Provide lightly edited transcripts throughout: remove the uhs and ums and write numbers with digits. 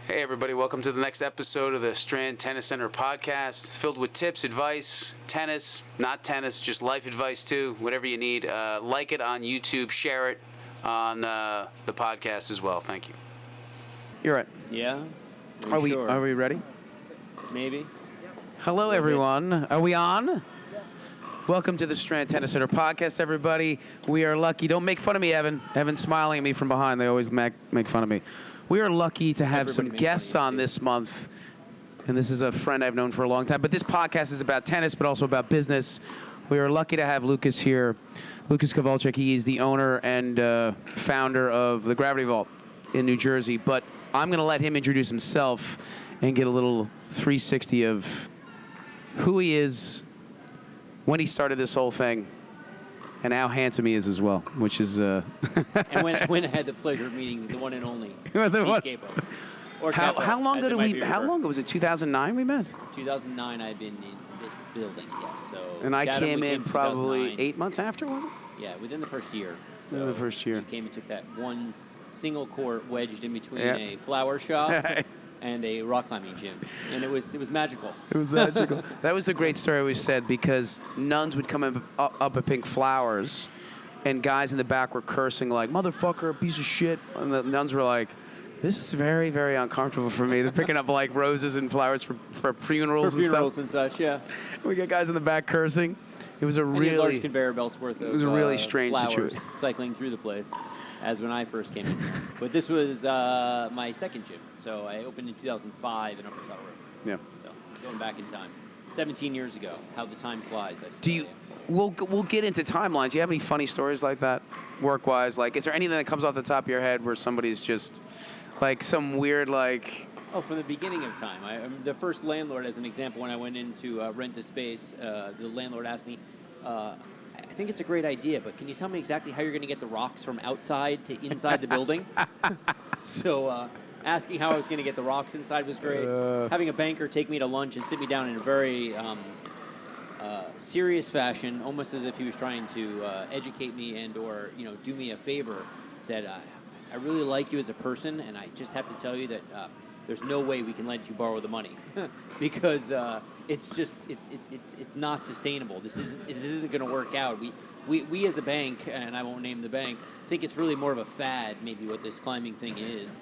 Hey everybody, welcome to the next episode of the Strand Tennis Center podcast, filled with tips, advice, tennis, not tennis, just life advice too, whatever you need. Like it on YouTube, share it on the podcast as well. Thank you. You're right. Yeah? Are we ready? Maybe. Hello, everyone. Are we on? Welcome to the Strand Tennis Center podcast, everybody. We are lucky. Don't make fun of me, Evan. Evan's smiling at me from behind. They always make fun of me. We are lucky to have some guests on this month, and this is a friend I've known for a long time. But this podcast is about tennis, but also about business. We are lucky to have Lucas here. Lucas Kovalcik, he is the owner and founder of the Gravity Vault in New Jersey. But I'm going to let him introduce himself and get a little 360 of who he is, when he started this whole thing, and how handsome he is as well, which is... And when I had the pleasure of meeting the one and only Chief Capo. Or how long did we? How long was it? 2009 we met. 2009. I'd been in this building. Yes. So. And I came in probably 8 months after, was it? Yeah, within the first year. So within the first year. You came and took that one single court wedged in between a flower shop and a rock climbing gym, and it was magical. It was magical. That was the great story I always said, because nuns would come up at Pink Flowers, and guys in the back were cursing like, "Motherfucker, piece of shit," and the nuns were like, "This is very, very uncomfortable for me." They're picking up like roses and flowers for funerals and stuff. And such, yeah. We got guys in the back cursing. It was a really large conveyor belts worth of. It was a really strange situation. Cycling through the place, as when I first came in here. But this was my second gym, so I opened in 2005 in Upper Saddle River. Yeah. So going back in time, 17 years ago. How the time flies. We'll get into timelines. Do you have any funny stories like that, work-wise? Like, is there anything that comes off the top of your head where somebody's just like some weird like? Oh, from the beginning of time. The first landlord, as an example, when I went in to rent a space, the landlord asked me, I think it's a great idea, but can you tell me exactly how you're going to get the rocks from outside to inside the building? So asking how I was going to get the rocks inside was great. Having a banker take me to lunch and sit me down in a very serious fashion, almost as if he was trying to educate me and or do me a favor, said, I really like you as a person, and I just have to tell you that there's no way we can let you borrow the money because it's just it's not sustainable. This isn't going to work out. We as the bank, and I won't name the bank, think it's really more of a fad, maybe what this climbing thing is.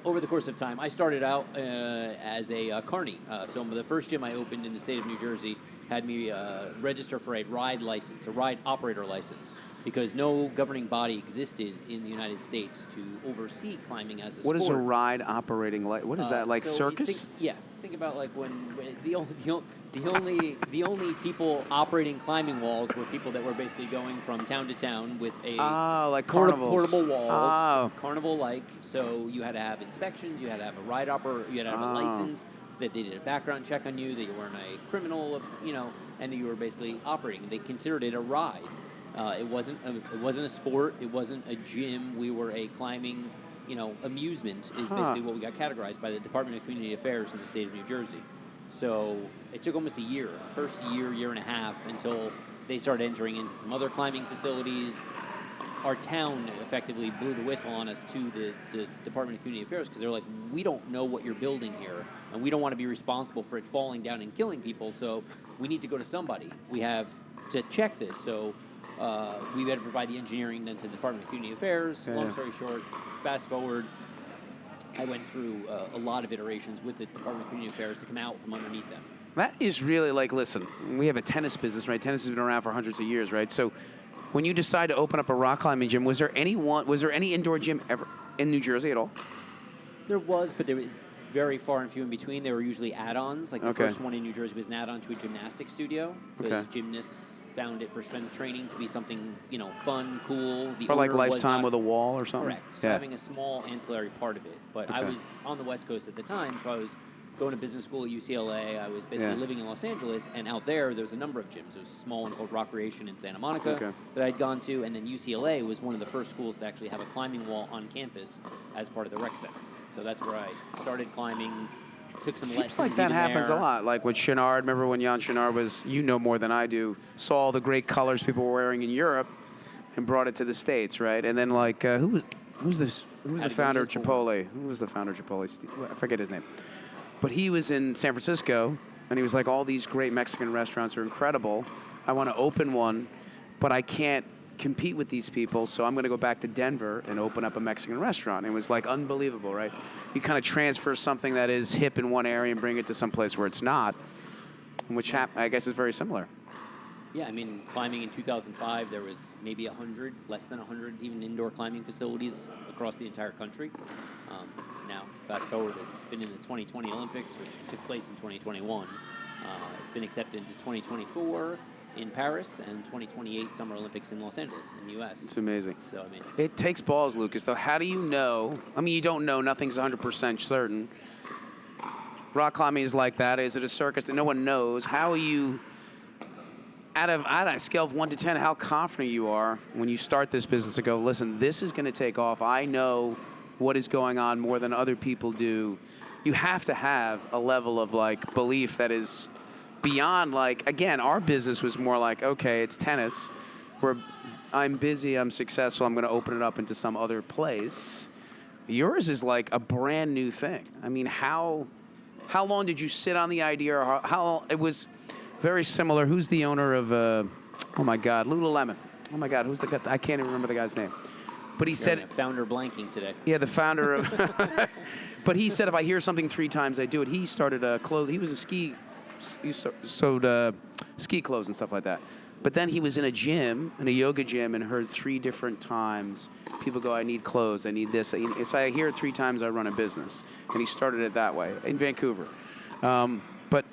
Over the course of time, I started out as a carny. So the first gym I opened in the state of New Jersey had me register for a ride license, a ride operator license, because no governing body existed in the United States to oversee climbing as a sport. What is a ride operating like? What is that, like circus? Think about like when the only people operating climbing walls were people that were basically going from town to town with a like carnivals. portable walls, carnival-like. So you had to have inspections, you had to have a ride operator, you had to have a license, that they did a background check on you, that you weren't a criminal, and that you were basically operating. They considered it a ride. It wasn't a sport. It wasn't a gym. We were a climbing, amusement is basically what we got categorized by the Department of Community Affairs in the state of New Jersey. So it took almost a year, first year and a half, until they started entering into some other climbing facilities. Our town effectively blew the whistle on us to the Department of Community Affairs, because they're like, we don't know what you're building here, and we don't want to be responsible for it falling down and killing people, so we need to go to somebody. We have to check this, so we had to provide the engineering then to the Department of Community Affairs. Long story short, fast forward, I went through a lot of iterations with the Department of Community Affairs to come out from underneath them. That is really like, listen, we have a tennis business, right? Tennis has been around for hundreds of years, right? So when you decide to open up a rock climbing gym, was there any indoor gym ever in New Jersey at all? There was, but there was very far and few in between. They were usually add-ons. Like the first one in New Jersey was an add-on to a gymnastics studio, because gymnasts found it for strength training to be something, fun, cool. Or like Lifetime with a wall or something? Correct. So having a small ancillary part of it. But I was on the West Coast at the time, so I was going to business school at UCLA. I was basically living in Los Angeles, and out there was a number of gyms. There was a small one called Recreation in Santa Monica that I'd gone to, and then UCLA was one of the first schools to actually have a climbing wall on campus as part of the rec center. So that's where I started climbing, took some lessons. Seems like that happens there. a lot. Like with Chenard, remember when Jan Chenard was, more than I do, saw all the great colors people were wearing in Europe and brought it to the States, right? And then like, who Who's this? Who was the founder of Chipotle? Who was the founder of Chipotle? I forget his name. But he was in San Francisco, and he was like, all these great Mexican restaurants are incredible. I want to open one, but I can't compete with these people, so I'm going to go back to Denver and open up a Mexican restaurant. It was like unbelievable, right? You kind of transfer something that is hip in one area and bring it to some place where it's not, which I guess is very similar. Yeah, I mean, climbing in 2005, there was maybe 100, less than 100 even indoor climbing facilities across the entire country. Now, fast forward, it's been in the 2020 Olympics, which took place in 2021. It's been accepted into 2024 in Paris and 2028 Summer Olympics in Los Angeles in the U.S. It's amazing. So, I mean, it takes balls, Lucas, though. How do you know? I mean, you don't know. Nothing's 100% certain. Rock climbing is like that. Is it a circus that no one knows? How are you... Out of a scale of 1 to 10, how confident you are when you start this business to go, listen, this is going to take off. I know what is going on more than other people do. You have to have a level of like belief that is beyond like, again, our business was more like, okay, it's tennis. I'm busy, I'm successful, I'm going to open it up into some other place. Yours is like a brand new thing. I mean, how long did you sit on the idea? Or how it was... Very similar. Who's the owner of, oh my God, Lululemon? Oh my God, who's the guy? I can't even remember the guy's name. But he said... Founder blanking today. Yeah, the founder of... But he said if I hear something 3 times, I do it. He started a clothes... He was a ski... He sewed ski clothes and stuff like that. But then he was in a gym, in a yoga gym, and heard 3 different times. People go, I need clothes, I need this. If I hear it 3 times, I run a business. And he started it that way in Vancouver. But...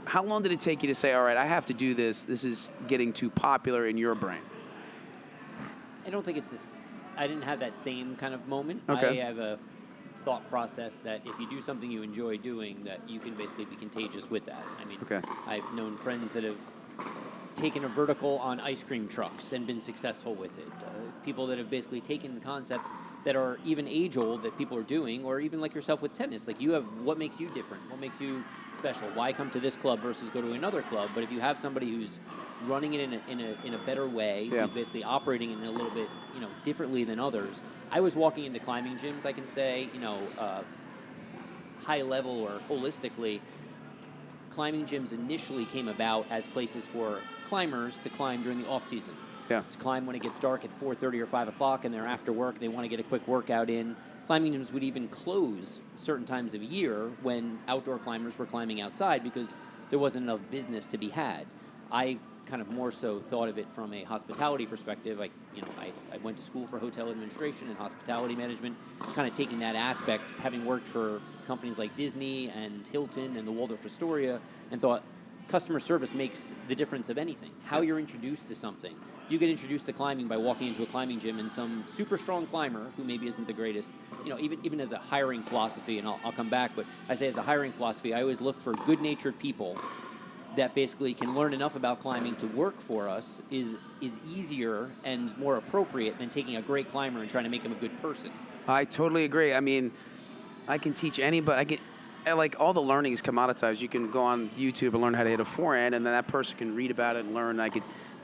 how long did it take you to say, all right, I have to do this. This is getting too popular in your brain? I don't think it's this. I didn't have that same kind of moment. Okay. I have a thought process that if you do something you enjoy doing, that you can basically be contagious with that. I mean, okay. I've known friends that have taken a vertical on ice cream trucks and been successful with it. People that have basically taken concepts that are even age-old that people are doing, or even like yourself with tennis. Like you have, what makes you different? What makes you special? Why come to this club versus go to another club? But if you have somebody who's running it in a better way, who's basically operating it in a little bit, differently than others. I was walking into climbing gyms, I can say, high level or holistically, climbing gyms initially came about as places for climbers to climb during the off-season. Yeah. To climb when it gets dark at 4:30 or 5 o'clock and they're after work, they want to get a quick workout in. Climbing gyms would even close certain times of year when outdoor climbers were climbing outside because there wasn't enough business to be had. I kind of more so thought of it from a hospitality perspective. I went to school for hotel administration and hospitality management, kind of taking that aspect, having worked for companies like Disney and Hilton and the Waldorf Astoria, and thought customer service makes the difference of anything. How you're introduced to something. You get introduced to climbing by walking into a climbing gym and some super strong climber who maybe isn't the greatest, even as a hiring philosophy, and I'll come back, but I say as a hiring philosophy, I always look for good-natured people that basically can learn enough about climbing to work for us is easier and more appropriate than taking a great climber and trying to make him a good person. I totally agree. I mean, I can teach anybody. All the learning is commoditized. You can go on YouTube and learn how to hit a forehand, and then that person can read about it and learn.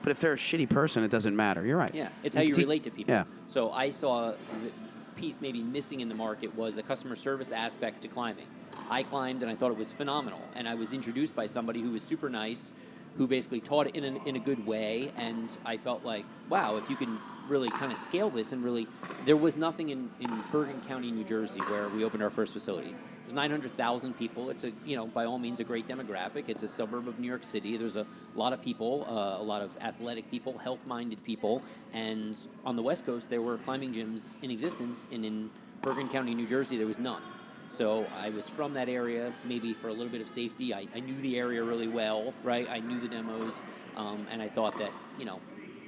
But if they're a shitty person, it doesn't matter. You're right. Yeah, it's how you relate to people. Yeah. So I saw the piece maybe missing in the market was a customer service aspect to climbing. I climbed and I thought it was phenomenal, and I was introduced by somebody who was super nice, who basically taught it in a good way, and I felt like, wow, if you can really kind of scale this and really, there was nothing in Bergen County, New Jersey, where we opened our first facility. There's 900,000 people. It's by all means a great demographic. It's a suburb of New York City. There's a lot of people, a lot of athletic people, health-minded people, and on the West Coast there were climbing gyms in existence, and in Bergen County, New Jersey, there was none. So I was from that area, maybe for a little bit of safety. I knew the area really well, right? I knew the demos, and I thought that,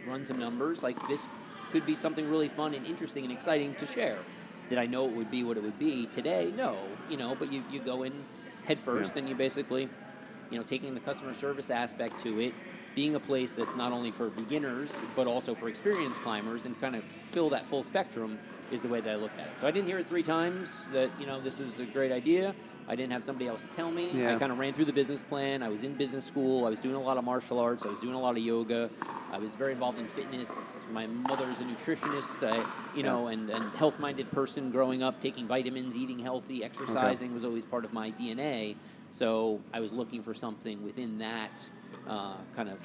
run some numbers. Like, this could be something really fun and interesting and exciting to share. Did I know it would be what it would be? Today, no. But you go in head first, and you basically, taking the customer service aspect to it, being a place that's not only for beginners, but also for experienced climbers and kind of fill that full spectrum is the way that I looked at it. So I didn't hear it 3 times that, this was a great idea. I didn't have somebody else tell me. Yeah. I kind of ran through the business plan. I was in business school. I was doing a lot of martial arts. I was doing a lot of yoga. I was very involved in fitness. My mother's a nutritionist, and health-minded person growing up, taking vitamins, eating healthy, exercising was always part of my DNA. So I was looking for something within that kind of,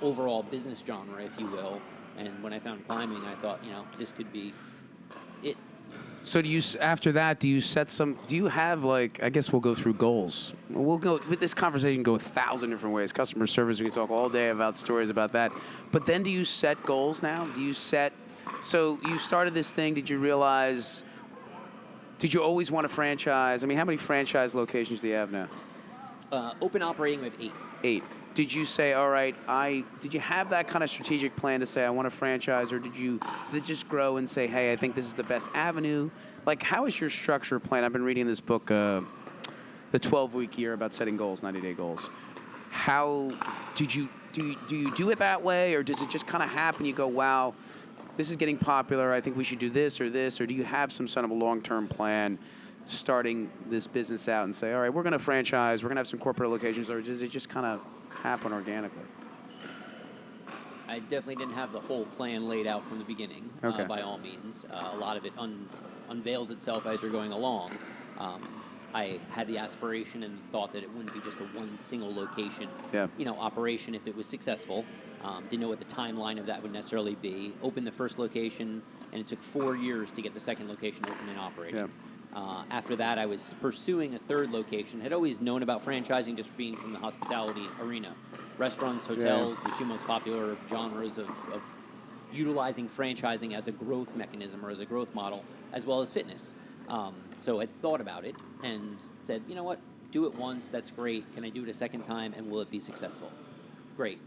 overall business genre, if you will. And when I found climbing, I thought, this could be it. So do you have I guess we'll go through goals. We'll go with this conversation, go 1,000 different ways. Customer service, we can talk all day about stories about that. But then do you set goals now? So you started this thing, did you always want a franchise? I mean, how many franchise locations do you have now? Open operating with 8. 8. Did you say, all right, did you have that kind of strategic plan to say, I want a franchise, or did it just grow and say, hey, I think this is the best avenue? Like, how is your structure plan? I've been reading this book, The 12-Week Year, about setting goals, 90-day goals. How do you do it that way, or does it just kind of happen? You go, wow, this is getting popular. I think we should do this, or do you have some sort of a long-term plan starting this business out and say, all right, we're going to franchise, we're going to have some corporate locations, or does it just kind of happen organically? I definitely didn't have the whole plan laid out from the beginning, by all means. A lot of it unveils itself as you're going along. I had the aspiration and thought that it wouldn't be just a one single location, operation if it was successful. Didn't know what the timeline of that would necessarily be. Opened the first location, and it took 4 years to get the second location open and operating. Yeah. After that, I was pursuing a third location. Had always known about franchising just being from the hospitality arena. Restaurants, hotels, the 2 most popular genres of utilizing franchising as a growth mechanism or as a growth model, as well as fitness. So I thought about it and said, you know what, do it once, that's great. Can I do it a second time, and will it be successful? Great.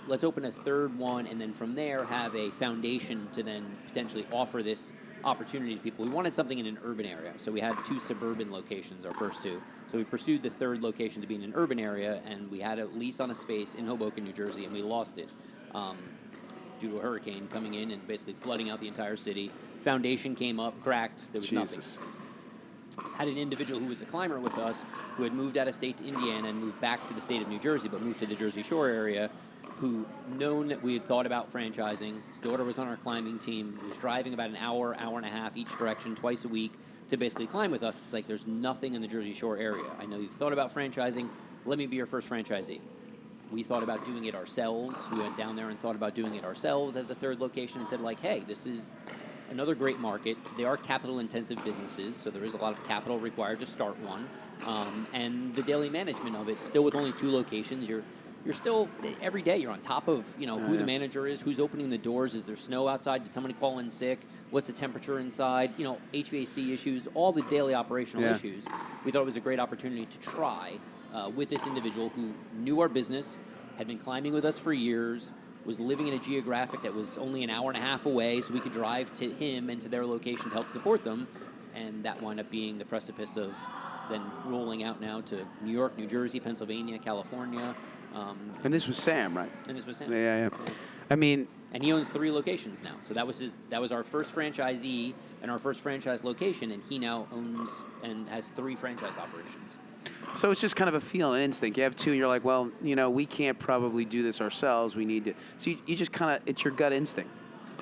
Let's open a third one, and then from there have a foundation to then potentially offer this opportunity to people. We wanted something in an urban area, so we had 2 suburban locations, our first 2. So we pursued the third location to be in an urban area, and we had a lease on a space in Hoboken, New Jersey, and we lost it due to a hurricane coming in and basically flooding out the entire city. Foundation came up, cracked, there was nothing. Had an individual who was a climber with us who had moved out of state to Indiana and moved back to the state of New Jersey, but moved to the Jersey Shore area, who known that we had thought about franchising. His daughter was on our climbing team. He was driving about an hour, hour and a half each direction twice a week to basically climb with us. It's like, there's nothing in the Jersey Shore area. I know you've thought about franchising. Let me be your first franchisee. We thought about doing it ourselves. We went down there and thought about doing it ourselves as a third location and said, hey, this is another great market. They are capital-intensive businesses, so there is a lot of capital required to start one. And the daily management of it, still with only 2 locations, you're still, every day you're on top of, who the manager is, who's opening the doors, is there snow outside, did somebody call in sick, what's the temperature inside, HVAC issues, all the daily operational issues. We thought it was a great opportunity to try with this individual who knew our business, had been climbing with us for years, was living in a geographic that was only an hour and a half away, so we could drive to him and to their location to help support them, and that wound up being the precipice of then rolling out now to New York, New Jersey, Pennsylvania, California. And this was Sam, right? And this was Sam. Yeah. I mean, and he owns 3 locations now. So that was our first franchisee and our first franchise location, and he now owns and has 3 franchise operations. So it's just kind of a feel, an instinct. You have 2, and you're like, well, we can't probably do this ourselves. We need to. So you just kind of, it's your gut instinct,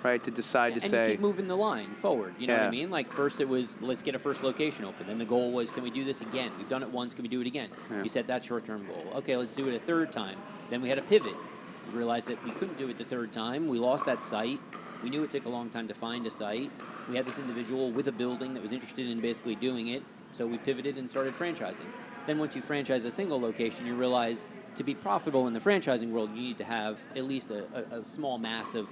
right, to decide to say. And you keep moving the line forward. You know what I mean? Like, first it was, let's get a first location open. Then the goal was, can we do this again? We've done it once. Can we do it again? Yeah. We set that short-term goal. Okay, let's do it a third time. Then we had a pivot. We realized that we couldn't do it the third time. We lost that site. We knew it took a long time to find a site. We had this individual with a building that was interested in basically doing it. So we pivoted and started franchising. Then once you franchise a single location, you realize to be profitable in the franchising world, you need to have at least a small mass of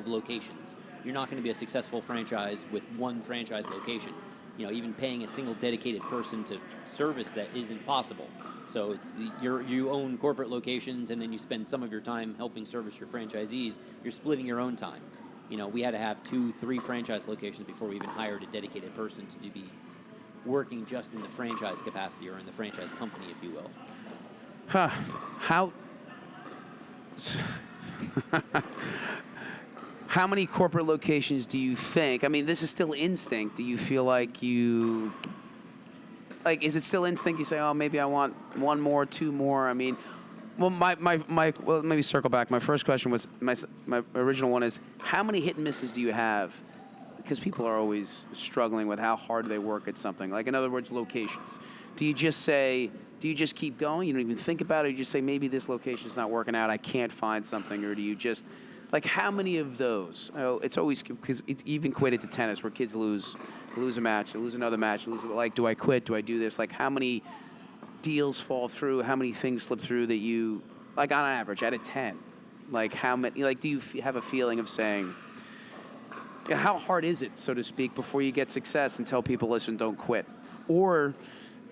locations. You're not going to be a successful franchise with one franchise location. Even paying a single dedicated person to service that isn't possible. So it's you own corporate locations, and then you spend some of your time helping service your franchisees. You're splitting your own time. We had to have 2, 3 franchise locations before we even hired a dedicated person to be working just in the franchise capacity or in the franchise company, if you will. How many corporate locations do you think? I mean, this is still instinct. Do you feel like is it still instinct? You say, oh, maybe I want one more, two more. I mean, well, well, maybe circle back. My first question was, my original one is, how many hit and misses do you have? Because people are always struggling with how hard they work at something. Like, in other words, locations. Do you just keep going? You don't even think about it? You just say, maybe this location's not working out, I can't find something? Or do you just, like, how many of those? Oh, it's always, because it's even equated to tennis, where kids lose a match, they lose another match, like, do I quit? Do I do this? Like, how many deals fall through? How many things slip through that you, like, on average, out of 10? Like, how many, like, do you have a feeling of saying, how hard is it, so to speak, before you get success and tell people, listen, don't quit? Or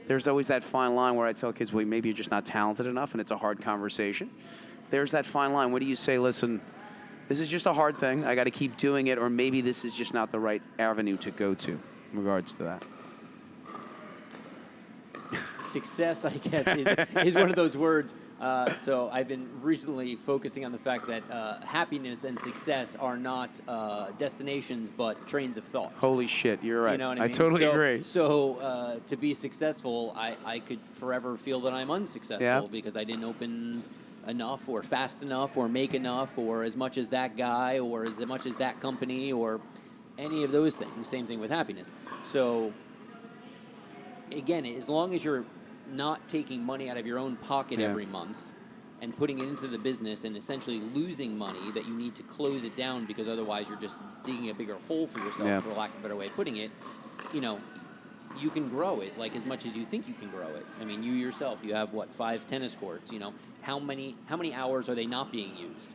there's always that fine line where I tell kids, well, maybe you're just not talented enough, and it's a hard conversation. There's that fine line. What do you say, listen, this is just a hard thing, I got to keep doing it, or maybe this is just not the right avenue to go to in regards to that? Success, I guess, is one of those words. So I've been recently focusing on the fact that happiness and success are not destinations, but trains of thought. Holy shit, you're right. You know what I mean? I totally agree. So to be successful, I could forever feel that I'm unsuccessful because I didn't open enough or fast enough or make enough or as much as that guy or as much as that company or any of those things. Same thing with happiness. So again, as long as you're not taking money out of your own pocket every month and putting it into the business and essentially losing money that you need to close it down because otherwise you're just digging a bigger hole for yourself, for lack of a better way of putting it, you can grow it like as much as you think you can grow it. I mean, you yourself, you have 5 tennis courts, how many hours are they not being used?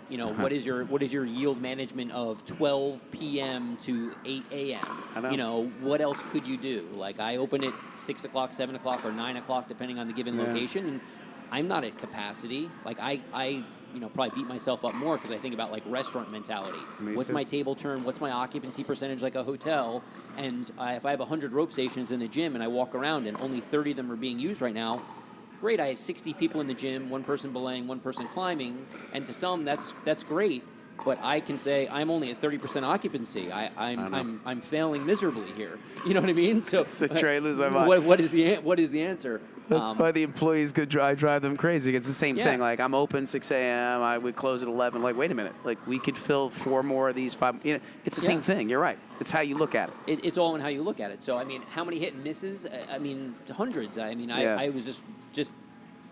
What is your yield management of 12 p.m. to 8 a.m.? What else could you do? Like, I open at 6 o'clock, 7 o'clock, or 9 o'clock, depending on the given location, and I'm not at capacity. Like, I probably beat myself up more because I think about, like, restaurant mentality. What's my table turn? What's my occupancy percentage like a hotel? And if I have 100 rope stations in the gym and I walk around and only 30 of them are being used right now, great, I have 60 people in the gym, one person belaying, one person climbing, and to some that's great. But I can say I'm only at 30% occupancy. I'm failing miserably here. You know what I mean? So Trey, lose my mind. What is the answer? That's why the employees could drive them crazy. It's the same thing. Like, I'm open 6 a.m. I would close at 11. Like, wait a minute. Like, we could fill 4 more of these 5. It's the same thing. You're right. It's how you look at it. It's all in how you look at it. So I mean, how many hit and misses? I mean, hundreds. I mean, I was just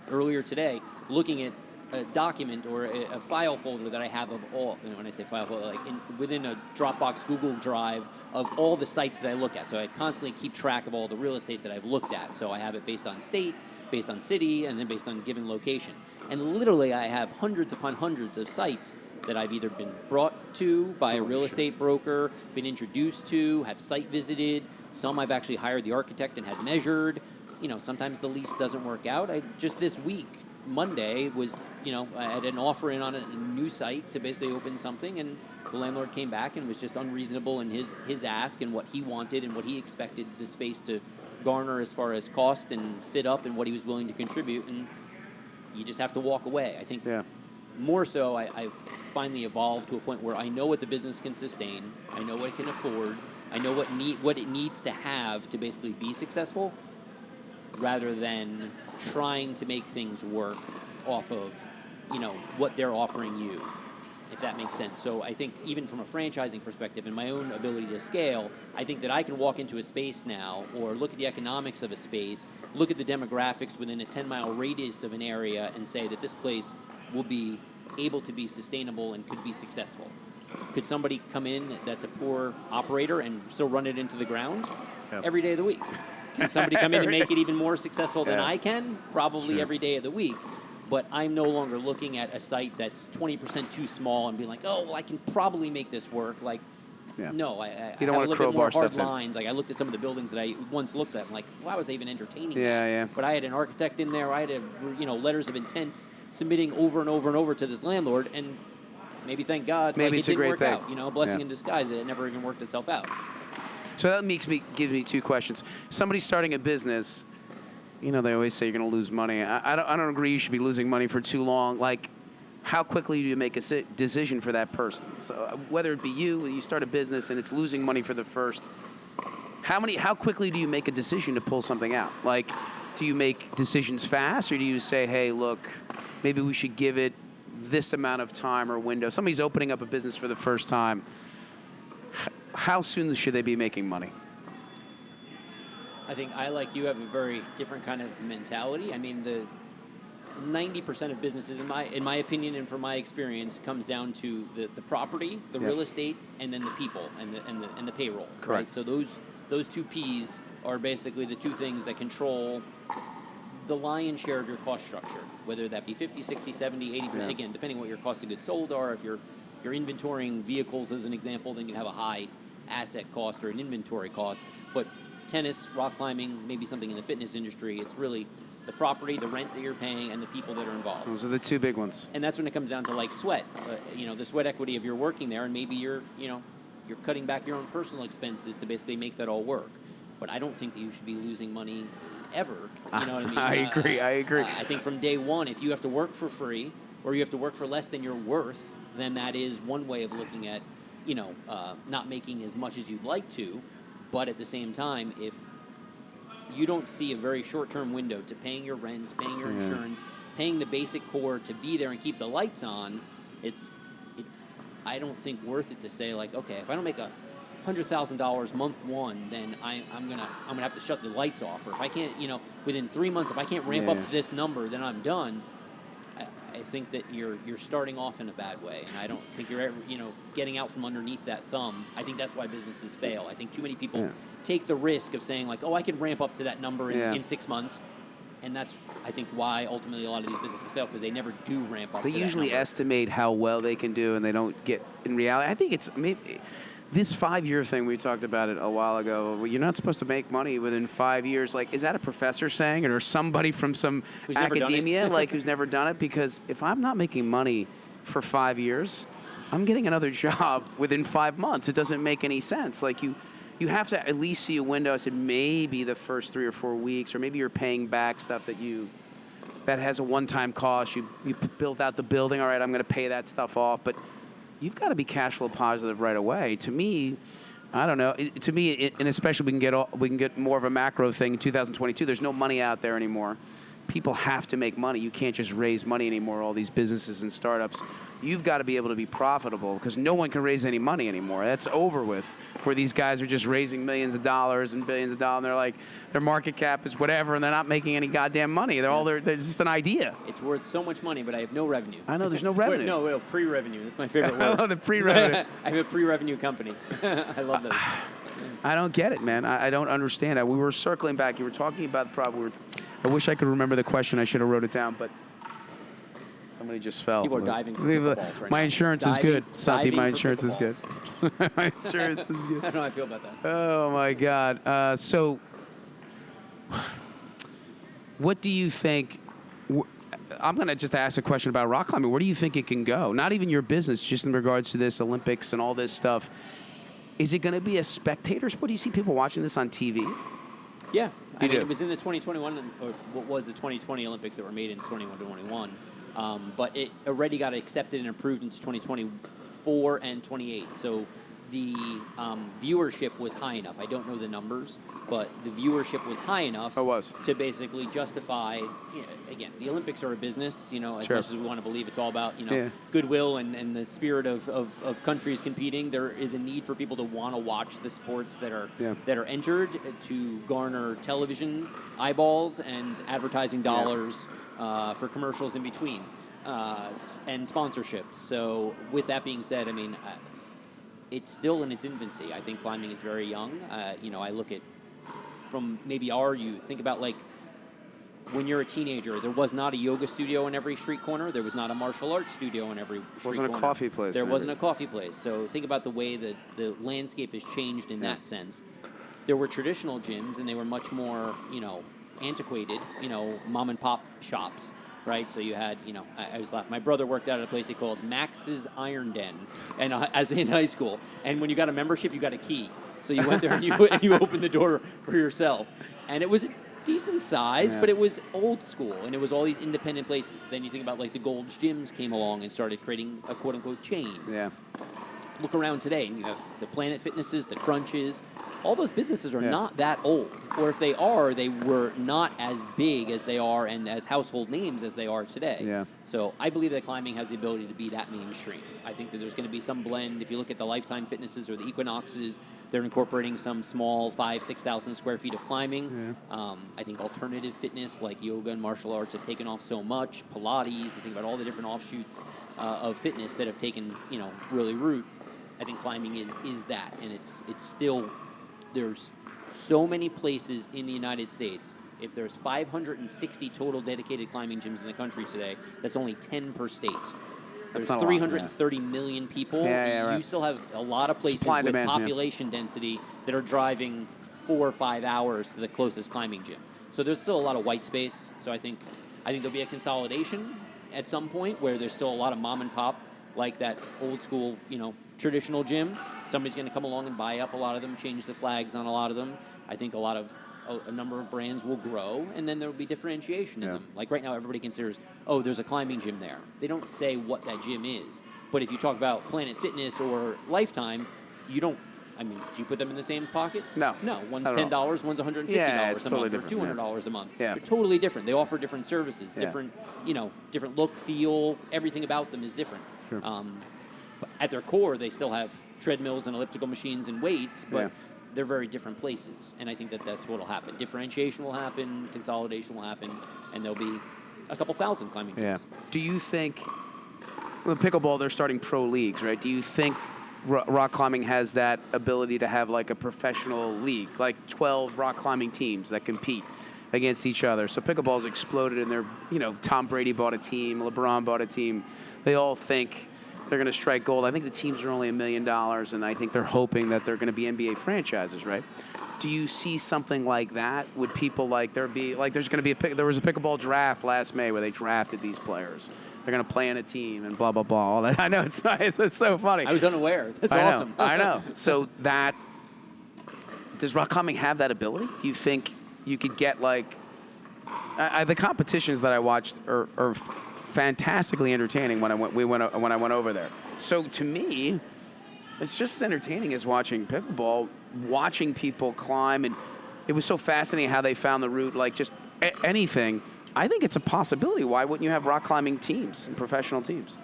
earlier today looking at a document or a file folder that I have of all, when I say file folder, like within a Dropbox Google Drive of all the sites that I look at. So I constantly keep track of all the real estate that I've looked at. So I have it based on state, based on city, and then based on given location. And literally I have hundreds upon hundreds of sites that I've either been brought to by a real estate broker, been introduced to, have site visited. Some I've actually hired the architect and had measured. Sometimes the lease doesn't work out. Just this week, Monday was, I had an offer in on a new site to basically open something, and the landlord came back and was just unreasonable in his ask and what he wanted and what he expected the space to garner as far as cost and fit up and what he was willing to contribute, and you just have to walk away. I think more so I've finally evolved to a point where I know what the business can sustain, I know what it can afford, I know what it needs to have to basically be successful, rather than trying to make things work off of, what they're offering you, if that makes sense. So I think even from a franchising perspective and my own ability to scale, I think that I can walk into a space now or look at the economics of a space, look at the demographics within a 10-mile radius of an area and say that this place will be able to be sustainable and could be successful. Could somebody come in that's a poor operator and still run it into the ground? Every day of the week. Can somebody come in and make it even more successful than I can? Probably every day of the week. But I'm no longer looking at a site that's 20% too small and being like, oh, well, I can probably make this work. Like, no, I have a little bit more hard lines. Like, I looked at some of the buildings that I once looked at. I'm like, why was I even entertaining that? But I had an architect in there. I had, letters of intent submitting over and over and over to this landlord. And maybe, thank God, maybe it it's a didn't great work thing. out. Blessing in disguise that it never even worked itself out. So that gives me 2 questions. Somebody starting a business, they always say you're going to lose money. I don't agree you should be losing money for too long. Like, how quickly do you make a decision for that person? So whether it be you start a business and it's losing money for the first, how quickly do you make a decision to pull something out? Like, do you make decisions fast, or do you say, hey, look, maybe we should give it this amount of time or window? Somebody's opening up a business for the first time. How soon should they be making money? I think I, like you, have a very different kind of mentality. I mean, the 90% of businesses, in my opinion and from my experience, comes down to the property, the real estate, and then the people and the payroll. Correct. Right? So those two P's are basically the two things that control the lion's share of your cost structure, whether that be 50, 60, 70, 80%, again, depending on what your cost of goods sold are. If you're inventorying vehicles as an example, then you have a high asset cost or an inventory cost. But tennis, rock climbing, maybe something in the fitness industry, it's really the property, the rent that you're paying, and the people that are involved. Those are the two big ones. And that's when it comes down to like sweat, the sweat equity of your working there, and maybe you're cutting back your own personal expenses to basically make that all work. But I don't think that you should be losing money ever. You know what I mean? I agree. I think from day one, if you have to work for free or you have to work for less than you're worth, then that is one way of looking at, not making as much as you'd like to. But at the same time, if you don't see a very short-term window to paying your rent, paying your insurance, paying the basic core to be there and keep the lights on, it's I don't think worth it to say, like, okay, if I don't make $100,000 month one, then I'm gonna have to shut the lights off. Or if I can't, within 3 months, if I can't ramp up to this number, then I'm done. I think that you're starting off in a bad way, and I don't think you're ever, getting out from underneath that thumb. I think that's why businesses fail. I think too many people take the risk of saying, like, oh, I can ramp up to that number in 6 months, and that's, I think, why ultimately a lot of these businesses fail, because they never do ramp up. They usually estimate how well they can do, and they don't get in reality. I think it's maybe this 5-year thing, we talked about it a while ago. Well, you're not supposed to make money within 5 years. Like, is that a professor saying it, or somebody from some academia who's never done it? Because if I'm not making money for 5 years, I'm getting another job within 5 months. It doesn't make any sense. Like, you have to at least see a window. I said maybe the first 3 or 4 weeks, or maybe you're paying back stuff that has a one-time cost. You built out the building. All right, I'm going to pay that stuff off, but you've got to be cash flow positive right away. To me, I don't know. And especially we can get more of a macro thing in 2022. There's no money out there anymore. People have to make money. You can't just raise money anymore. All these businesses and startups, you've got to be able to be profitable, because no one can raise any money anymore. That's over with. Where these guys are just raising millions of dollars and billions of dollars, and they're like, their market cap is whatever, and they're not making any goddamn money. They're just an idea. It's worth so much money, but I have no revenue. I know, there's no revenue. No, pre-revenue. That's my favorite word. Oh, the pre-revenue. I have a pre-revenue company. I love those. I don't get it, man. I don't understand it. We were circling back. You were talking about the problem. I wish I could remember the question. I should have wrote it down, but somebody just fell. People are diving for pickleballs right My now. insurance is good. Santi, my insurance is good. pickleballs. My insurance is good. I don't know how I feel about that. Oh, my God. So what do you think? I'm going to just ask a question about rock climbing. Where do you think it can go? Not even your business, just in regards to this Olympics and all this stuff. Is it going to be a spectator sport? Do you see people watching this on TV? Yeah. I mean, it was in the 2021, or what was the 2020 Olympics that were made in 2021. But it already got accepted and approved into 2024 and 28. So the viewership was high enough. I don't know the numbers, but the viewership was high enough to basically justify, again, the Olympics are a business, as much as we want to believe it's all about, goodwill and the spirit of countries competing. There is a need for people to want to watch the sports that are entered, to garner television eyeballs and advertising dollars for commercials in between and sponsorship. So with that being said, I mean, it's still in its infancy. I think climbing is very young. I look at from maybe our youth. Think about, like, when you're a teenager, there was not a yoga studio in every street corner. There was not a martial arts studio in every street corner. Wasn't a coffee place. There wasn't a coffee place. So think about the way that the landscape has changed in that sense. There were traditional gyms, and they were much more, antiquated, mom and pop shops. Right, so you had, I was laughing. My brother worked out at a place he called Max's Iron Den, and as in high school. And when you got a membership, you got a key. So you went there and you opened the door for yourself. And it was decent size, Yeah. but it was old school, and it was all these independent places. Then you think about like the Gold's Gyms came along and started creating a quote-unquote chain. Yeah. Look around today, and you have the Planet Fitnesses, the Crunches. All those businesses are not that old, or if they are, they were not as big as they are and as household names as they are today. Yeah. So I believe that climbing has the ability to be that mainstream. I think that there's going to be some blend. If you look at the Lifetime Fitnesses or the Equinoxes, they're incorporating some small 5,000-6,000 square feet of climbing. I think alternative fitness like yoga and martial arts have taken off so much. Pilates, you think about all the different offshoots of fitness that have taken, really root. I think climbing is that, and it's still. There's so many places in the United States. If there's 560 total dedicated climbing gyms in the country today, that's only 10 per state. There's 330 million people. Right. You still have a lot of places Supply and with demand, population density that are driving 4 or 5 hours to the closest climbing gym. So there's still a lot of white space. So I think there'll be a consolidation at some point where there's still a lot of mom and pop, like that old school, traditional gym. Somebody's going to come along and buy up a lot of them, change the flags on a lot of them. I think a number of brands will grow, and then there will be differentiation in them. Like right now, everybody considers, there's a climbing gym there. They don't say what that gym is. But if you talk about Planet Fitness or Lifetime, you don't. I mean, do you put them in the same pocket? No. No. One's $10, one's $150 a month, or $200 a month. Yeah. They're totally different. They offer different services, Yeah. different look, feel. Everything about them is different. Sure. But at their core, they still have treadmills and elliptical machines and weights, but they're very different places. And I think that's what will happen. Differentiation will happen, consolidation will happen, and there'll be a couple thousand climbing gyms. Yeah. Do you think, with pickleball, they're starting pro leagues, right? Do you think rock climbing has that ability to have like a professional league, like 12 rock climbing teams that compete against each other? So pickleball's exploded, and Tom Brady bought a team, LeBron bought a team. They all think they're going to strike gold. I think the teams are only $1 million, and I think they're hoping that they're going to be NBA franchises, right? Do you see something like that? Would people there was a pickleball draft last May where they drafted these players. They're going to play in a team and blah, blah, blah. All that. I know, it's nice. It's so funny. I was unaware. That's awesome. I know. So does rock climbing have that ability? Do you think you could get the competitions that I watched are fantastically entertaining when I went over there. So to me, it's just as entertaining as watching pickleball, watching people climb, and it was so fascinating how they found the route, just anything. I think it's a possibility. Why wouldn't you have rock climbing teams and professional teams?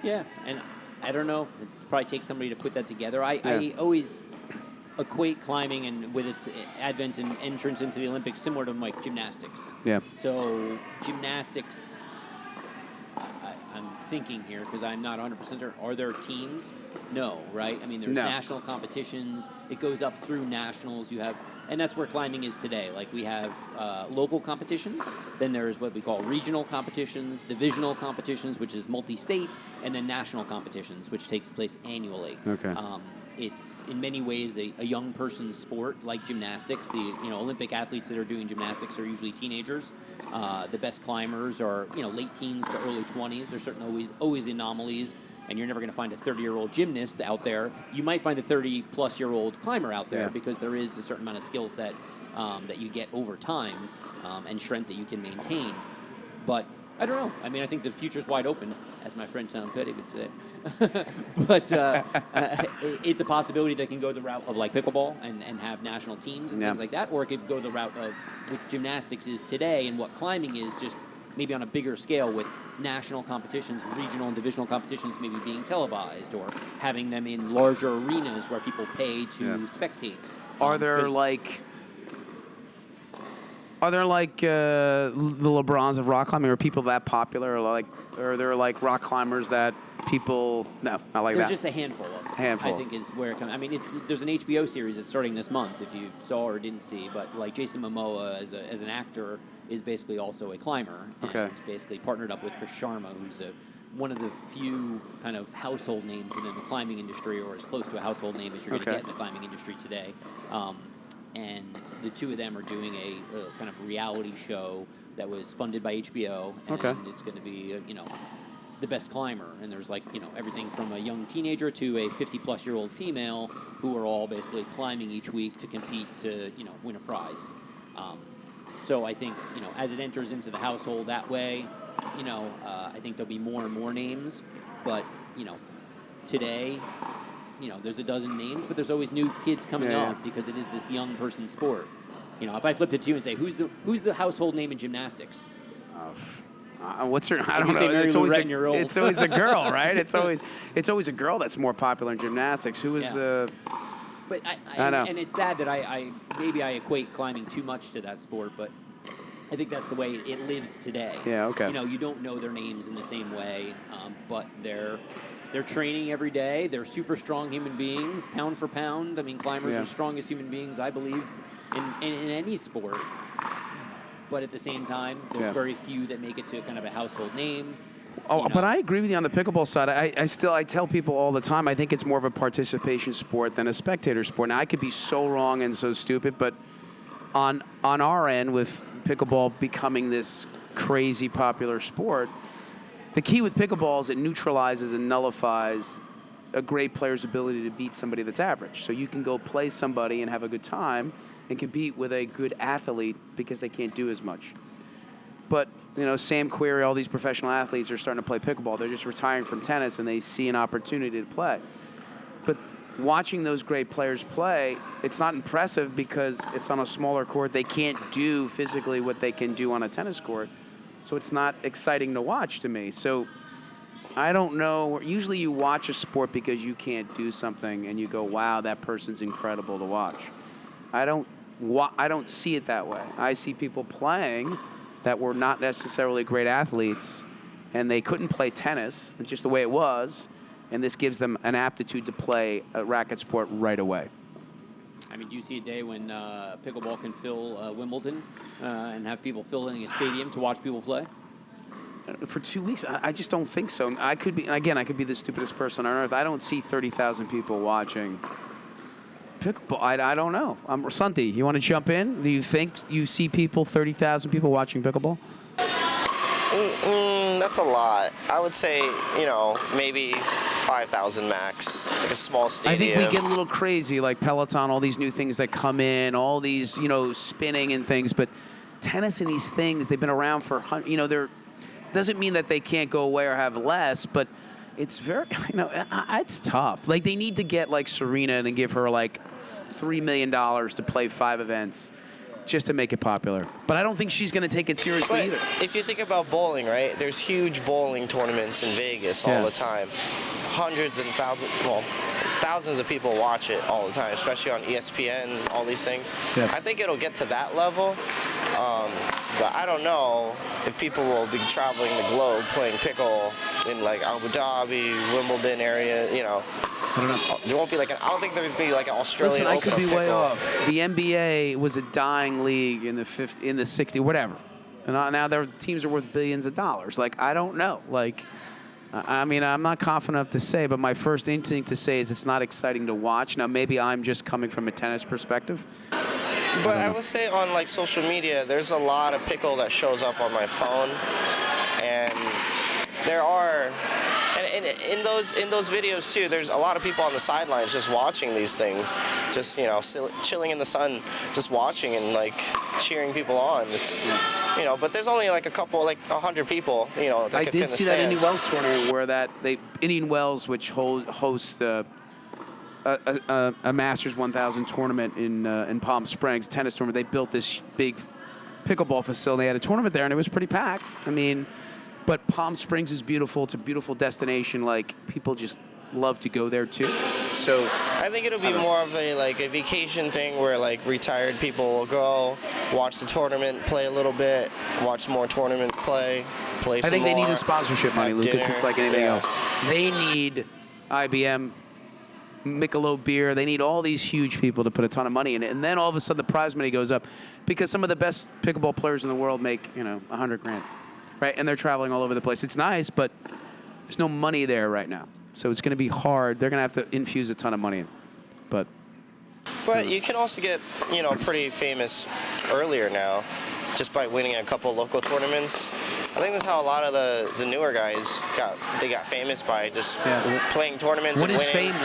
Yeah, and I don't know. It probably takes somebody to put that together. I always equate climbing and with its advent and entrance into the Olympics similar to gymnastics. Yeah. So gymnastics, I'm thinking here because I'm not 100% certain. Are there teams? No, right? I mean, there's national competitions. It goes up through nationals. And that's where climbing is today. We have local competitions. Then there's what we call regional competitions, divisional competitions, which is multi-state, and then national competitions, which takes place annually. Okay. It's in many ways a young person's sport, like gymnastics. The Olympic athletes that are doing gymnastics are usually teenagers. The best climbers are late teens to early 20s. There's certainly always anomalies, and you're never going to find a 30-year-old gymnast out there. You might find a 30-plus-year-old climber out there because there is a certain amount of skill set that you get over time and strength that you can maintain. But I don't know. I mean, I think the future's wide open, as my friend Tom Petty would say. But it's a possibility that can go the route of pickleball and have national teams and things like that, or it could go the route of what gymnastics is today and what climbing is, just maybe on a bigger scale with national competitions, regional and divisional competitions maybe being televised or having them in larger arenas where people pay to spectate. Are there the LeBrons of rock climbing? Are people that popular? Or are there rock climbers that people? No, not like There's that. just a handful of them. I think is where it comes. I mean, there's an HBO series that's starting this month. If you saw or didn't see, but Jason Momoa as an actor is basically also a climber. Okay. And basically partnered up with Chris Sharma, who's one of the few kind of household names within the climbing industry, or as close to a household name as you're going to get in the climbing industry today. And the two of them are doing a kind of reality show that was funded by HBO, and it's going to be the best climber. And there's everything from a young teenager to a 50-plus-year-old female who are all basically climbing each week to compete to win a prize. So I think, as it enters into the household that way, I think there'll be more and more names. But, today, there's a dozen names, but there's always new kids coming up because it is this young person sport. If I flipped it to you and say, who's the household name in gymnastics? What's her? I don't you know. say Mary It's Lou always, Retton-year-old. it's always a girl, right? It's always a girl that's more popular in gymnastics. Who is the? But I know. And it's sad that I equate climbing too much to that sport, but I think that's the way it lives today. Yeah. Okay. You don't know their names in the same way, but they're training every day. They're super strong human beings, pound for pound. I mean, climbers are strongest human beings, I believe, in any sport. But at the same time, there's very few that make it to kind of a household name. Oh, but I agree with you on the pickleball side. I tell people all the time, I think it's more of a participation sport than a spectator sport. Now, I could be so wrong and so stupid, but on our end, with pickleball becoming this crazy popular sport, the key with pickleball is it neutralizes and nullifies a great player's ability to beat somebody that's average. So you can go play somebody and have a good time and compete with a good athlete because they can't do as much. But, Sam Querrey, all these professional athletes are starting to play pickleball. They're just retiring from tennis, and they see an opportunity to play. But watching those great players play, it's not impressive because it's on a smaller court. They can't do physically what they can do on a tennis court. So it's not exciting to watch to me. So I don't know. Usually you watch a sport because you can't do something, and you go, wow, that person's incredible to watch. I don't see it that way. I see people playing that were not necessarily great athletes, and they couldn't play tennis. It's just the way it was, and this gives them an aptitude to play a racket sport right away. I mean, do you see a day when pickleball can fill Wimbledon and have people filling a stadium to watch people play? For 2 weeks, I just don't think so. I could be the stupidest person on earth. I don't see 30,000 people watching pickleball. I don't know. Santi, you want to jump in? Do you think you see 30,000 people watching pickleball? That's a lot. I would say, maybe 5,000 max, like a small stadium. I think we get a little crazy, like Peloton, all these new things that come in, all these, spinning and things. But tennis and these things, they've been around for, they're doesn't mean that they can't go away or have less, but it's very, it's tough. Like, they need to get, like, Serena and give her, like, $3 million to play 5 events just to make it popular. But I don't think she's going to take it seriously either. If you think about bowling, right, there's huge bowling tournaments in Vegas all the time. Hundreds and thousands of people watch it all the time, especially on ESPN, all these things. Yeah. I think it'll get to that level, but I don't know if people will be traveling the globe playing pickle in like Abu Dhabi, Wimbledon area, I don't know. There won't be I don't think there's going to be like an Australian Open. Listen, I could be way off. The NBA was a dying league in the 60s, whatever. And now their teams are worth billions of dollars. I don't know. I'm not confident enough to say, but my first instinct to say is it's not exciting to watch. Now, maybe I'm just coming from a tennis perspective. But I would say on social media, there's a lot of pickle that shows up on my phone, and there are, and in those videos too, there's a lot of people on the sidelines just watching these things, just chilling in the sun, just watching and cheering people on. It's but there's only a couple, 100 people, that I can fit did in the see that stands. Indian Wells tournament where Indian Wells, which hosts a Masters 1000 tournament in Palm Springs, tennis tournament. They built this big pickleball facility. They had a tournament there, and it was pretty packed. But Palm Springs is beautiful. It's a beautiful destination. People just love to go there too. So I think it'll be more of a vacation thing where retired people will go watch the tournament, play a little bit, watch more tournament play some more. I think they need the sponsorship money, Luke. It's just like anything else. They need IBM, Michelob beer. They need all these huge people to put a ton of money in it, and then all of a sudden the prize money goes up because some of the best pickleball players in the world make $100,000, right? And they're traveling all over the place. It's nice, but there's no money there right now, so it's going to be hard. They're going to have to infuse a ton of money in, but you can also get pretty famous earlier now, just by winning a couple local tournaments. I think that's how a lot of the newer guys got famous by just playing tournaments and winning.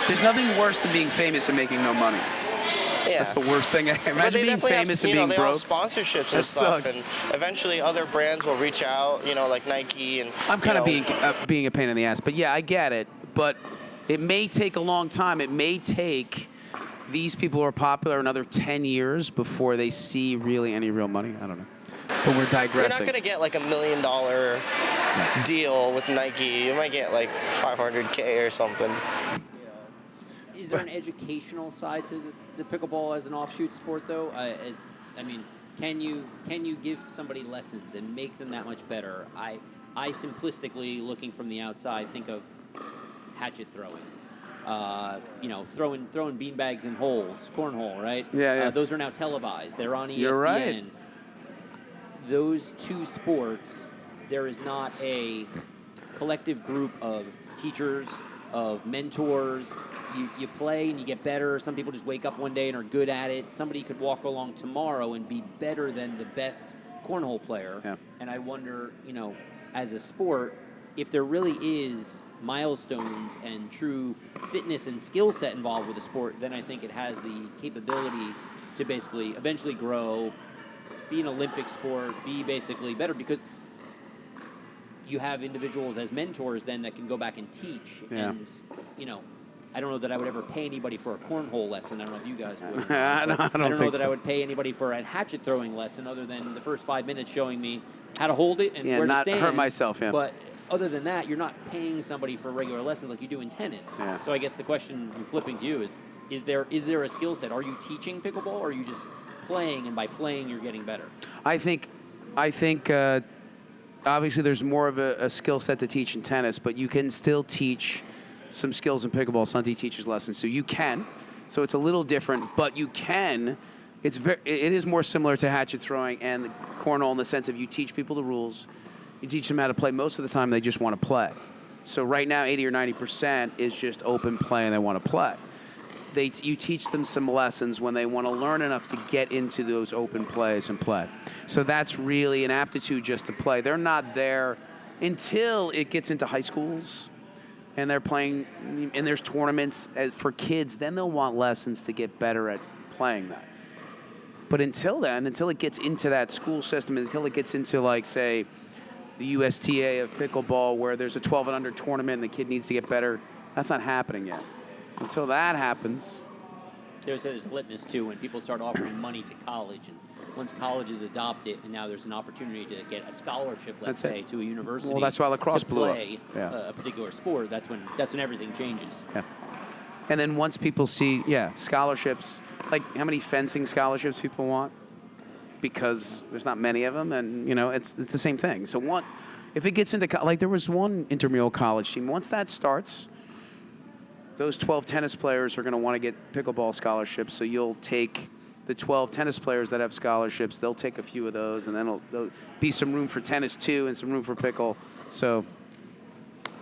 There's nothing worse than being famous and making no money. Yeah. That's the worst thing. But Imagine they being definitely famous have, and being they all broke. have sponsorships That and stuff, sucks. and eventually other brands will reach out, like Nike and. I'm kind of being a pain in the ass, but yeah, I get it. But it may take a long time. It may take these people who are popular another 10 years before they see really any real money. I don't know. But we're digressing. You're not going to get like $1 million deal with Nike. You might get like $500K or something. Is there an educational side to the pickleball as an offshoot sport, though? Can you give somebody lessons and make them that much better? I simplistically, looking from the outside, think of hatchet throwing. Throwing beanbags in holes, cornhole, right? Yeah. Those are now televised. They're on ESPN. You're right. Those two sports, there is not a collective group of teachers, of mentors. You play and you get better. Some people just wake up one day and are good at it. Somebody could walk along tomorrow and be better than the best cornhole player. Yeah. And I wonder, as a sport, if there really is milestones and true fitness and skill set involved with the sport, then I think it has the capability to basically eventually grow, be an Olympic sport, be basically better, because you have individuals as mentors then that can go back and teach. Yeah. And, I don't know that I would ever pay anybody for a cornhole lesson. I don't know if you guys would. I don't know think that so. I would pay anybody for a hatchet throwing lesson other than the first 5 minutes showing me how to hold it and where to not stand. hurt myself, yeah. But other than that, you're not paying somebody for regular lessons like you do in tennis. Yeah. So I guess the question I'm flipping to you is there a skill set? Are you teaching pickleball, or are you just playing, and by playing you're getting better? I think obviously there's more of a skill set to teach in tennis, but you can still teach some skills in pickleball. Santi teaches lessons, so you can. So it's a little different, but you can. It is more similar to hatchet throwing and the cornhole in the sense of you teach people the rules, you teach them how to play. Most of the time they just want to play. So right now 80 or 90% is just open play and they want to play. You teach them some lessons when they want to learn enough to get into those open plays and play. So that's really an aptitude just to play. They're not there until it gets into high schools and they're playing, and there's tournaments for kids. Then they'll want lessons to get better at playing that. But until then, until it gets into that school system, until it gets into, like, say, the USTA of pickleball where there's a 12 and under tournament and the kid needs to get better, that's not happening yet. Until that happens. There's a litmus, too, when people start offering money to college, and once colleges adopt it, and now there's an opportunity to get a scholarship, let's say, to a university. Well, that's why lacrosse to blew up. play Yeah. a particular sport. That's when everything changes. Yeah. And then once people see, scholarships, like how many fencing scholarships people want, because there's not many of them, and it's the same thing. So if it gets into like there was one intramural college team. Once that starts, those 12 tennis players are going to want to get pickleball scholarships. So you'll take the 12 tennis players that have scholarships. They'll take a few of those, and then there'll be some room for tennis too, and some room for pickle. So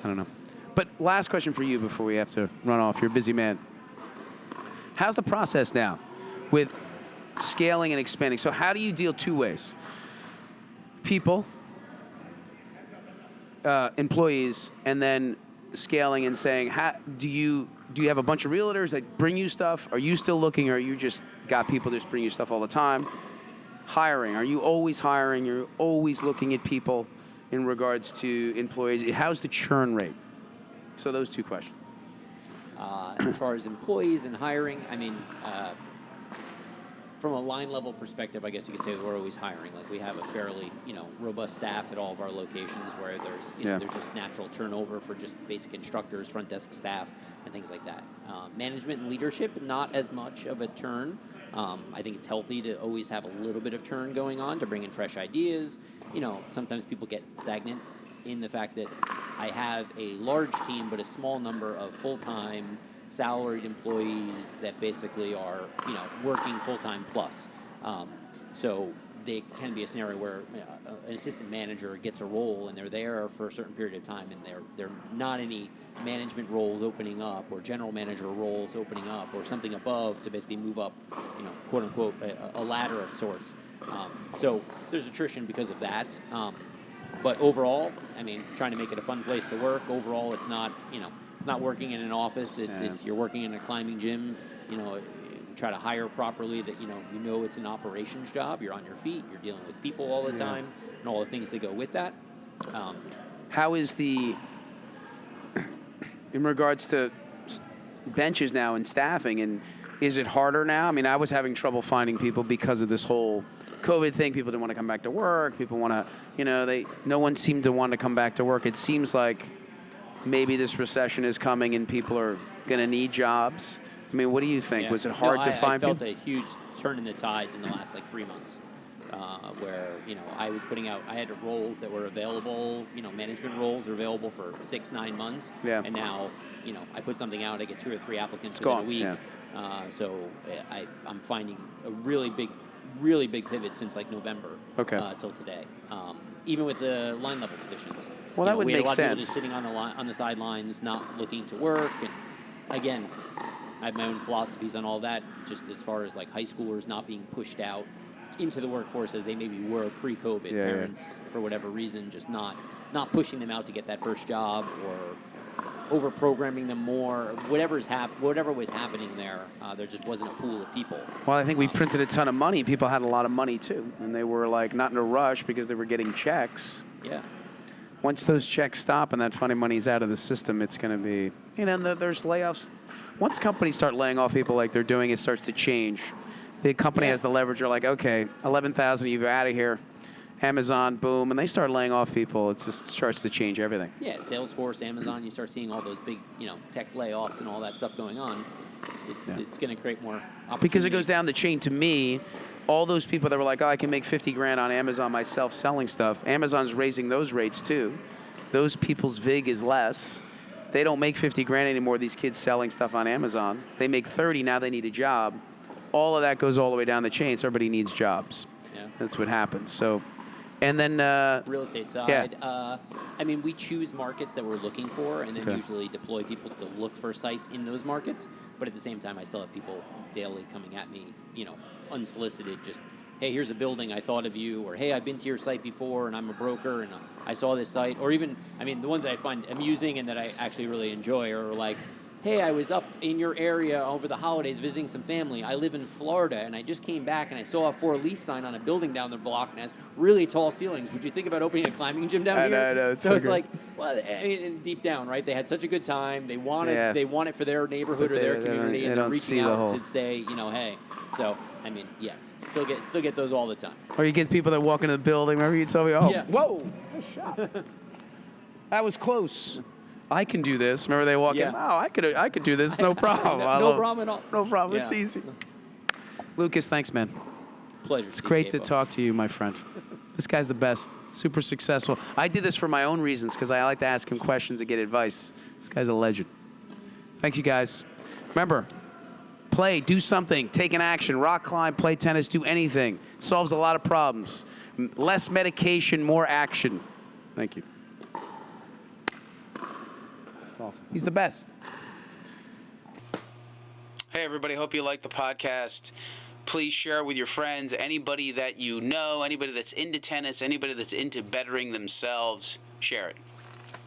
I don't know. But last question for you before we have to run off. You're a busy man. How's the process now with scaling and expanding? So how do you deal two ways? People, employees, and then scaling and saying, do you have a bunch of realtors that bring you stuff? Are you still looking, or are you just got people that just bring you stuff all the time? Hiring. Are you always hiring? You're always looking at people in regards to employees. How's the churn rate? So those two questions. As far as employees and hiring, from a line level perspective, I guess you could say we're always hiring. Like, we have a fairly, robust staff at all of our locations where there's, there's just natural turnover for just basic instructors, front desk staff, and things like that. Management and leadership, not as much of a turn. I think it's healthy to always have a little bit of turn going on to bring in fresh ideas. Sometimes people get stagnant in the fact that I have a large team, but a small number of full-time salaried employees that basically are, working full-time plus. So they can be a scenario where an assistant manager gets a role and they're there for a certain period of time, and there are not any management roles opening up or general manager roles opening up or something above to basically move up, quote unquote, a ladder of sorts. So there's attrition because of that. But overall, trying to make it a fun place to work. Overall, it's not, it's not working in an office. It's you're working in a climbing gym. try to hire properly, that you know it's an operations job. You're on your feet. You're dealing with people all the time, and all the things that go with that. How is in regards to benches now and staffing, and is it harder now? I mean, I was having trouble finding people because of this whole COVID thing. People didn't want to come back to work. People want to, no one seemed to want to come back to work. It seems like maybe this recession is coming and people are going to need jobs. I mean, what do you think? Was it hard to find people? I felt a huge turn in the tides in the last 3 months, where I was putting out. I had roles that were available. Management roles are available for 6-9 months. Yeah. And now, I put something out. I get 2 or 3 applicants It's within gone. a week. Yeah. So I'm finding a really big pivot since November. Okay. Till today. Even with the line level positions. Well, that would we had make a lot sense. of people just sitting on the sidelines, not looking to work. And again, I have my own philosophies on all that, just as far as high schoolers not being pushed out into the workforce as they maybe were pre-COVID. Parents, for whatever reason, just not pushing them out to get that first job, or over-programming them more. Whatever was happening there just wasn't a pool of people. Well, I think we printed a ton of money. People had a lot of money, too. And they were, not in a rush because they were getting checks. Yeah. Once those checks stop and that funny money's out of the system, it's going to be, there's layoffs. Once companies start laying off people like they're doing, it starts to change. The company has the leverage. You're like, okay, 11,000, you're out of here. Amazon, boom, and they start laying off people. It just starts to change everything. Yeah, Salesforce, Amazon, you start seeing all those big, tech layoffs and all that stuff going on. It's going to create more opportunity. Because it goes down the chain. To me, all those people that were like, oh, I can make 50 grand on Amazon myself selling stuff, Amazon's raising those rates too. Those people's VIG is less. They don't make 50 grand anymore, these kids selling stuff on Amazon. They make 30, now they need a job. All of that goes all the way down the chain, so everybody needs jobs. Yeah. That's what happens. So, and then... real estate side. We choose markets that we're looking for, and then usually deploy people to look for sites in those markets. But at the same time, I still have people daily coming at me, unsolicited, just, hey, here's a building, I thought of you, or hey, I've been to your site before, and I'm a broker, and I saw this site. Or even, the ones that I find amusing and that I actually really enjoy are like, hey, I was up in your area over the holidays visiting some family. I live in Florida, and I just came back, and I saw a for lease sign on a building down the block, and it has really tall ceilings. Would you think about opening a climbing gym down here? I know. So it's like, well, deep down, right? They had such a good time. They want it for their neighborhood or their community, and they're reaching out to say, hey. So, yes, still get those all the time. Or you get people that walk into the building. Remember you told me, whoa, nice shot. That was close. I can do this. Remember they walk in, oh, I could do this, no problem. No problem at all. No problem, Yeah. It's easy. Lucas, thanks, man. Pleasure. It's great to talk to you, my friend. This guy's the best, super successful. I did this for my own reasons because I like to ask him questions and get advice. This guy's a legend. Thanks, you guys. Remember, play, do something, take an action, rock climb, play tennis, do anything. It solves a lot of problems. Less medication, more action. Thank you. Awesome. He's the best. Hey, everybody. Hope you like the podcast. Please share it with your friends. Anybody that you know, anybody that's into tennis, anybody that's into bettering themselves, share it.